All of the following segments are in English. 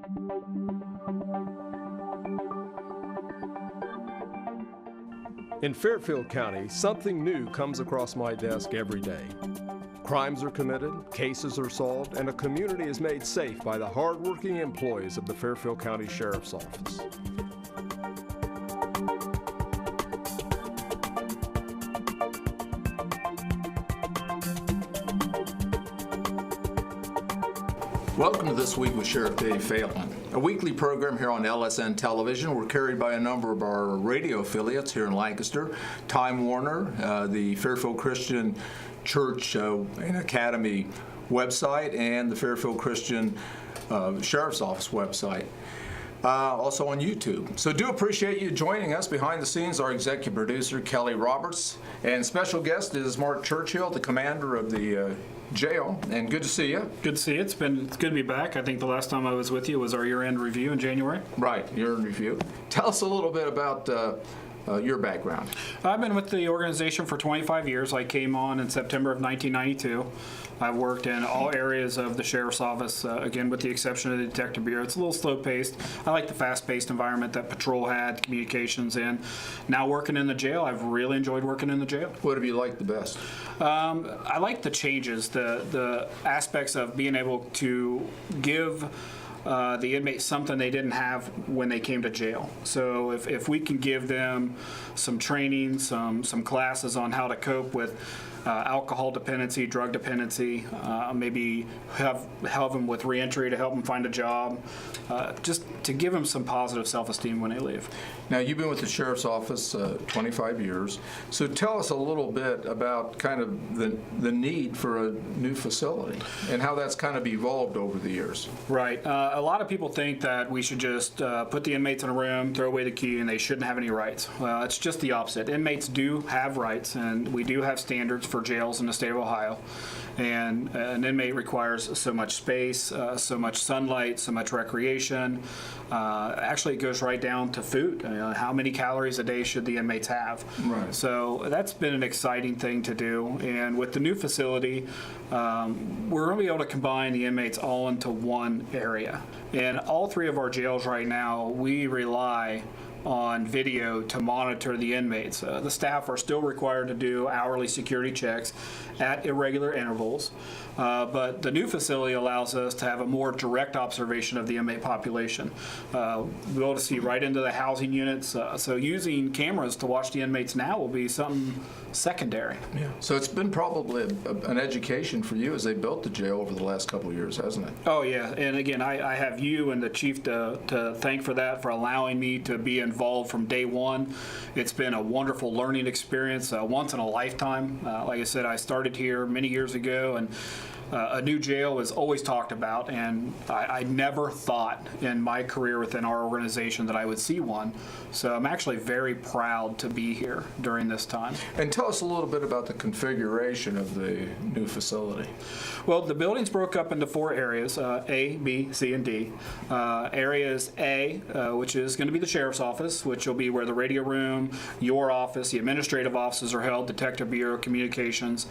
In Fairfield County, something new comes across my desk every day. Crimes are committed, cases are solved, and a community is made safe by the hardworking employees of the Fairfield County Sheriff's Office. Welcome to This Week with Sheriff Dave Phelan, a weekly program here on LSN Television. We're carried by a number of our radio affiliates here in Lancaster, Time Warner, the Fairfield Christian Church and Academy website, and the Fairfield Christian Sheriff's Office website. Also on YouTube. So do appreciate you joining us. Behind the scenes, our executive producer, Kelly Roberts, and special guest is Marc Churchill, the commander of the jail, and good to see you. Good to see you. It's good to be back. I think the last time I was with you was our year-end review in January. Right, year-end review. Tell us a little bit about your background. I've been with the organization for 25 years. I came on in September of 1992. I've worked in all areas of the Sheriff's Office, again, with the exception of the Detective Bureau. It's a little slow-paced. I like the fast-paced environment that patrol had, communications in. Now working in the jail, I've really enjoyed working in the jail. What have you liked the best? I like the changes, the aspects of being able to give the inmates something they didn't have when they came to jail. So if we can give them some training, some classes on how to cope with alcohol dependency, drug dependency, maybe help them with reentry to help them find a job, just to give them some positive self-esteem when they leave. Now, you've been with the Sheriff's Office 25 years, so tell us a little bit about kind of the need for a new facility and how that's kind of evolved over the years. Right. A lot of people think that we should just put the inmates in a room, throw away the key, and they shouldn't have any rights. Well, it's just the opposite. Inmates do have rights, and we do have standards for jails in the state of Ohio. And an inmate requires so much space, so much sunlight, so much recreation. Actually, it goes right down to food. How many calories a day should the inmates have? Right. So that's been an exciting thing to do. And with the new facility, we're going to be able to combine the inmates all into one area. And all three of our jails right now, we rely on video to monitor the inmates. The staff are still required to do hourly security checks at irregular intervals, but the new facility allows us to have a more direct observation of the inmate population. We'll be able to see right into the housing units, so using cameras to watch the inmates now will be something secondary. Yeah. So it's been probably an education for you as they built the jail over the last couple of years, hasn't it? Oh yeah, and again, I have you and the chief to thank for that, for allowing me to be involved from day one. It's been a wonderful learning experience, once in a lifetime. Like I said, I started here many years ago, and a new jail was always talked about, and I never thought in my career within our organization that I would see one. So I'm actually very proud to be here during this time. And tell us a little bit about the configuration of the new facility. Well, the building's broke up into 4 areas, A, B, C, and D. Areas A, which is going to be the Sheriff's Office, which will be where the radio room, your office, the administrative offices are held, Detective Bureau, communications,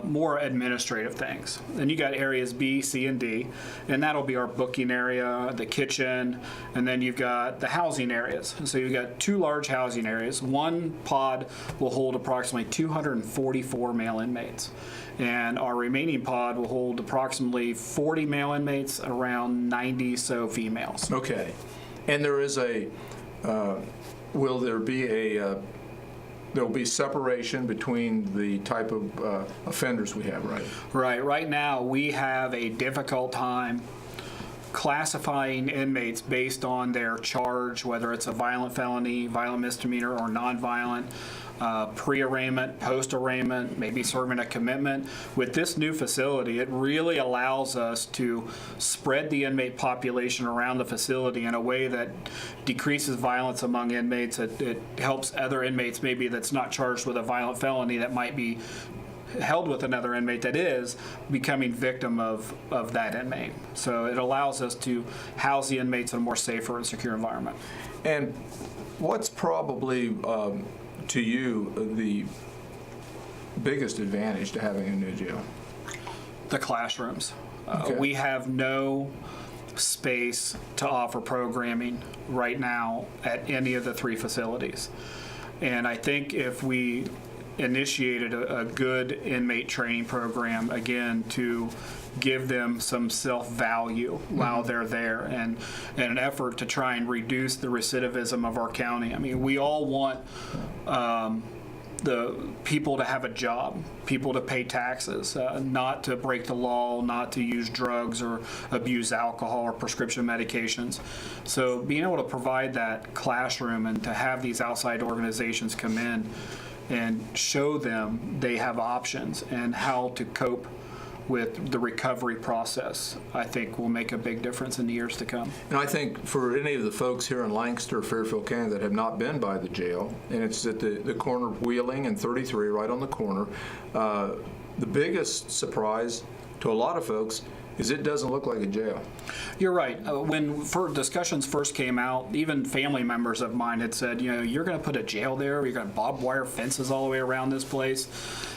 more administrative things. Then you got areas B, C, and D, and that'll be our booking area, the kitchen, and then you've got the housing areas. So you've got 2 large housing areas. One pod will hold approximately 244 male inmates, and our remaining pod will hold approximately 40 male inmates, around 90 so females. Okay. And there is will there be there'll be separation between the type of offenders we have, right? Right. Right now, we have a difficult time classifying inmates based on their charge, whether it's a violent felony, violent misdemeanor, or nonviolent, pre-arraignment, post-arraignment, maybe serving a commitment. With this new facility, it really allows us to spread the inmate population around the facility in a way that decreases violence among inmates. It helps other inmates maybe that's not charged with a violent felony that might be held with another inmate that is becoming victim of that inmate. So it allows us to house the inmates in a more safer and secure environment. And what's probably, to you, the biggest advantage to having a new jail? The classrooms. Okay. We have no space to offer programming right now at any of the 3 facilities. And I think if we initiated a good inmate training program, again, to give them some self-value while they're there, and an effort to try and reduce the recidivism of our county. I mean, we all want the people to have a job, people to pay taxes, not to break the law, not to use drugs or abuse alcohol or prescription medications. So being able to provide that classroom and to have these outside organizations come in and show them they have options and how to cope with the recovery process, I think will make a big difference in the years to come. And I think for any of the folks here in Lancaster, Fairfield County that have not been by the jail, and it's at the corner of Wheeling and 33, right on the corner, the biggest surprise to a lot of folks is it doesn't look like a jail. You're right. When discussions first came out, even family members of mine had said, you're going to put a jail there, you're going to barbed wire fences all the way around this place.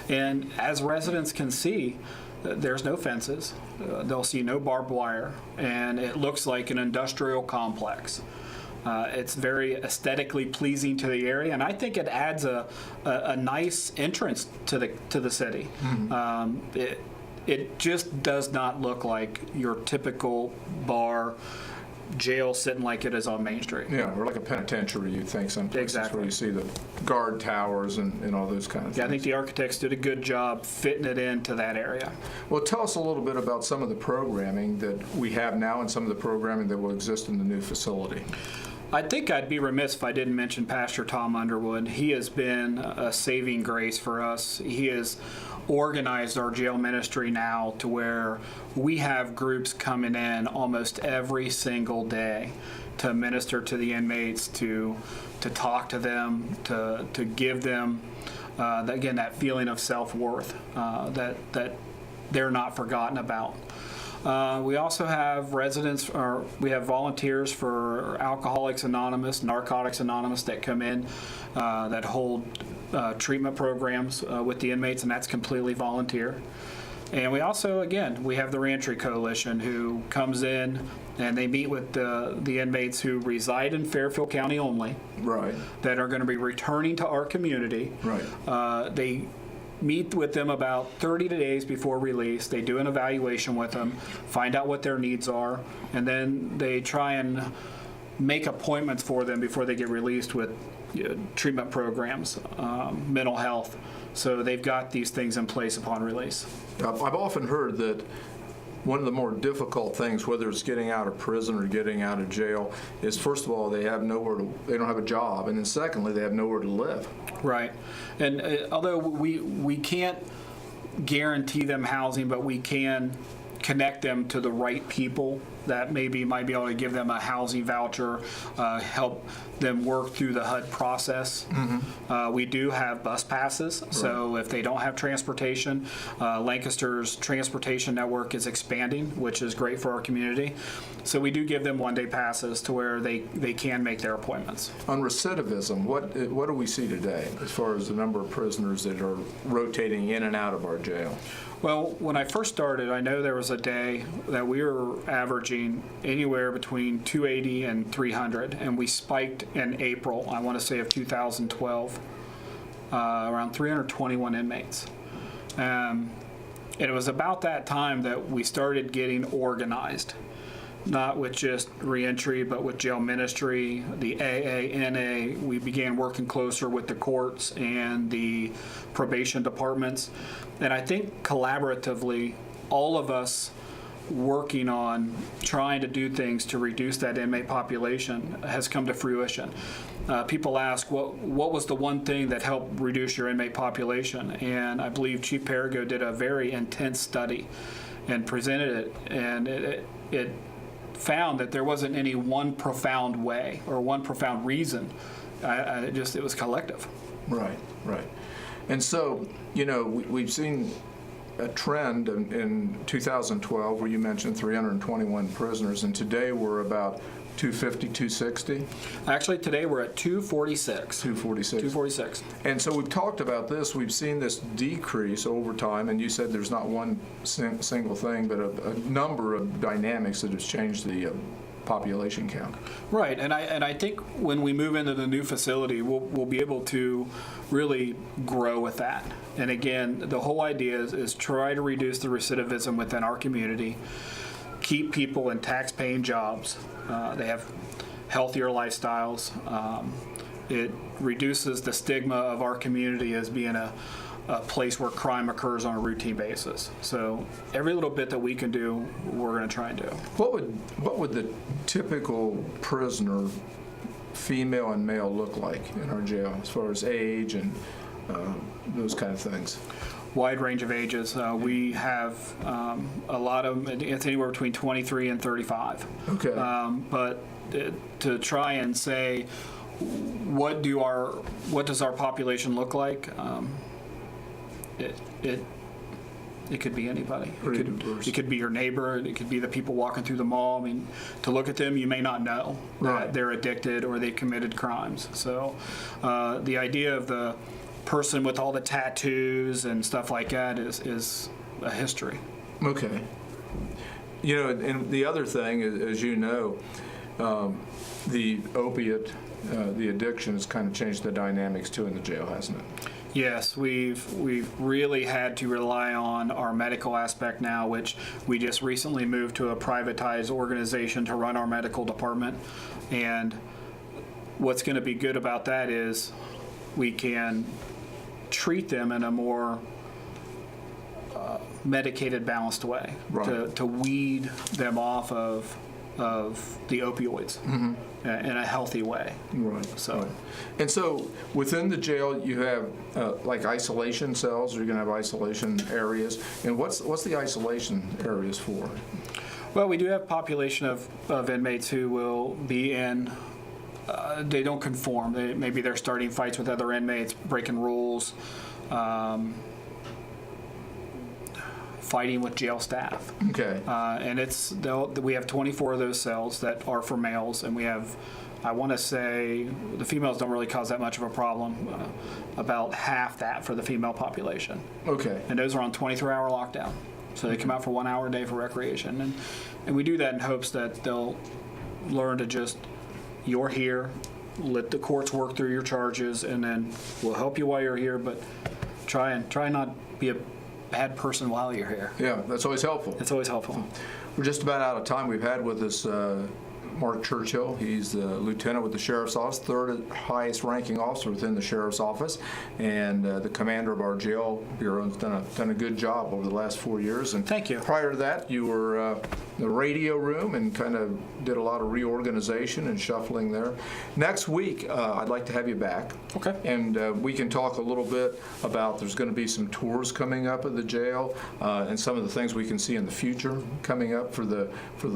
And as residents can see, there's no fences. They'll see no barbed wire, and it looks like an industrial complex. It's very aesthetically pleasing to the area, and I think it adds a nice entrance to the city. It just does not look like your typical bar jail sitting like it is on Main Street. Yeah, or like a penitentiary, you'd think, some places Exactly. where you see the guard towers and all those kind of things. Yeah, I think the architects did a good job fitting it into that area. Well, tell us a little bit about some of the programming that we have now and some of the programming that will exist in the new facility. I think I'd be remiss if I didn't mention Pastor Tom Underwood. He has been a saving grace for us. He has organized our jail ministry now to where we have groups coming in almost every single day to minister to the inmates, to talk to them, to give them, again, that feeling of self-worth, that they're not forgotten about. We also have we have volunteers for Alcoholics Anonymous, Narcotics Anonymous that come in that hold treatment programs with the inmates, and that's completely volunteer. And we also, again, we have the Reentry Coalition who comes in and they meet with the inmates who reside in Fairfield County only, Right. that are going to be returning to our community. Right. They meet with them about 30 days before release. They do an evaluation with them, find out what their needs are, and then they try and make appointments for them before they get released with treatment programs, mental health. So they've got these things in place upon release. I've often heard that one of the more difficult things, whether it's getting out of prison or getting out of jail, is first of all they don't have a job, and then secondly they have nowhere to live. Right, and although we can't guarantee them housing, but we can connect them to the right people that might be able to give them a housing voucher, help them work through the HUD process. We do have bus passes, so if they don't have transportation, Lancaster's transportation network is expanding, which is great for our community. So we do give them one-day passes to where they can make their appointments. On recidivism, what do we see today as far as the number of prisoners that are rotating in and out of our jail? Well, when I first started, I know there was a day that we were averaging anywhere between 280 and 300, and we spiked in April, I want to say, of 2012, around 321 inmates. And it was about that time that we started getting organized, not with just reentry, but with jail ministry, the AA, NA. We began working closer with the courts and the probation departments. And I think collaboratively, all of us working on trying to do things to reduce that inmate population has come to fruition. People ask, what was the one thing that helped reduce your inmate population? And I believe Chief Perigo did a very intense study and presented it, and it found that there wasn't any one profound way or one profound reason. It was collective. Right. And so, we've seen a trend in 2012 where you mentioned 321 prisoners, and today we're about 250, 260? Actually, today we're at 246. 246. 246. And so we've talked about this. We've seen this decrease over time, and you said there's not one single thing, but a number of dynamics that has changed the population count. Right, and I think when we move into the new facility, we'll be able to really grow with that. And again, the whole idea is try to reduce the recidivism within our community, keep people in tax-paying jobs. They have healthier lifestyles. It reduces the stigma of our community as being a place where crime occurs on a routine basis. So every little bit that we can do, we're going to try and do. What would the typical prisoner, female and male, look like in our jail as far as age and those kind of things? Wide range of ages. We have a lot of, it's anywhere between 23 and 35. Okay. But to try and say, what does our population look like? It could be anybody. It could be your neighbor. It could be the people walking through the mall. I mean, to look at them, you may not know that they're addicted or they committed crimes. So the idea of the person with all the tattoos and stuff like that is a history. Okay. You know, and the other thing is, as you know, the opiate, the addiction has kind of changed the dynamics too in the jail, hasn't it? Yes, we've really had to rely on our medical aspect now, which we just recently moved to a privatized organization to run our medical department. And what's going to be good about that is we can treat them in a more medicated, balanced way, right, to weed them off of the opioids in a healthy way. Right. So, right. And so within the jail, you have like isolation cells, or you're going to have isolation areas. And what's the isolation areas for? Well, we do have a population of inmates who will be in. They don't conform. Maybe they're starting fights with other inmates, breaking rules. Fighting with jail staff. Okay. And we have 24 of those cells that are for males, and we have, I want to say, the females don't really cause that much of a problem, about half that for the female population. Okay. And those are on 23-hour lockdown. So they come out for 1 hour a day for recreation. And we do that in hopes that they'll learn to just, you're here, let the courts work through your charges, and then we'll help you while you're here, but try not be a bad person while you're here. Yeah, that's always helpful. It's always helpful. We're just about out of time. We've had with us Marc Churchill. He's the lieutenant with the Sheriff's Office, third highest ranking officer within the Sheriff's Office, and the commander of our jail bureau. Has done a good job over the last 4 years. And thank you. Prior to that, you were in the radio room and kind of did a lot of reorganization and shuffling there. Next week, I'd like to have you back. Okay. And we can talk a little bit about, there's going to be some tours coming up at the jail and some of the things we can see in the future coming up for the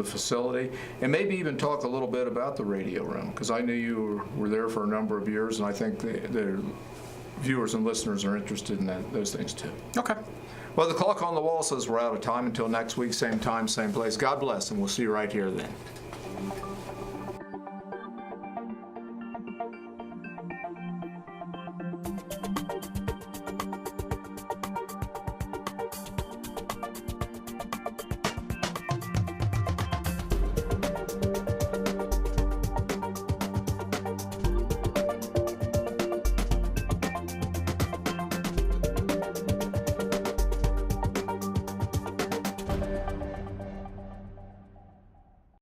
facility, and maybe even talk a little bit about the radio room, because I knew you were there for a number of years, and I think the viewers and listeners are interested in those things too. Okay. Well, the clock on the wall says we're out of time. Until next week, same time, same place. God bless, and we'll see you right here then.